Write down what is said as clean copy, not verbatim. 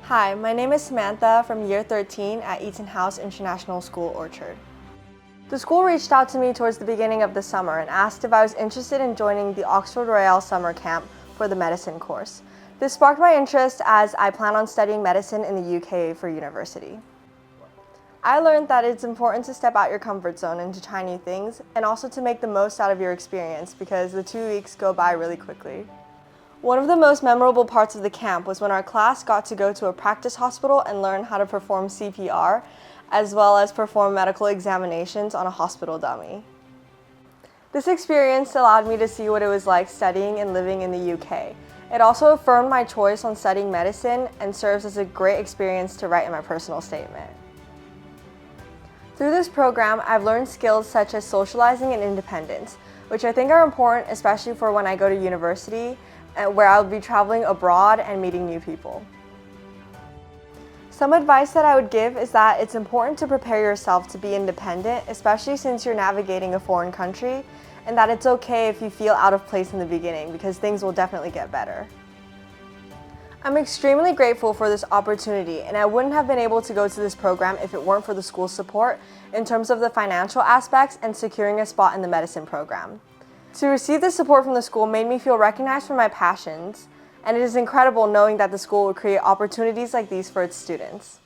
Hi, my name is Samantha from year 13 at EtonHouse International School Orchard. The school reached out to me towards the beginning of the summer and asked if I was interested in joining the Oxford Royale summer camp for the medicine course. This sparked my interest as I plan on studying medicine in the UK for university. I learned that it's important to step out your comfort zone and to try new things, and also to make the most out of your experience because the 2 weeks go by really quickly. One of the most memorable parts of the camp was when our class got to go to a practice hospital and learn how to perform CPR, as well as perform medical examinations on a hospital dummy. This experience allowed me to see what it was like studying and living in the UK. It also affirmed my choice on studying medicine and serves as a great experience to write in my personal statement. Through this program, I've learned skills such as socializing and independence, which I think are important especially for when I go to university, where I'll be traveling abroad and meeting new people. Some advice that I would give is that it's important to prepare yourself to be independent, especially since you're navigating a foreign country, and that it's okay if you feel out of place in the beginning because things will definitely get better. I'm extremely grateful for this opportunity, and I wouldn't have been able to go to this program if it weren't for the school's support in terms of the financial aspects and securing a spot in the medicine program. To receive this support from the school made me feel recognized for my passions, and it is incredible knowing that the school will create opportunities like these for its students.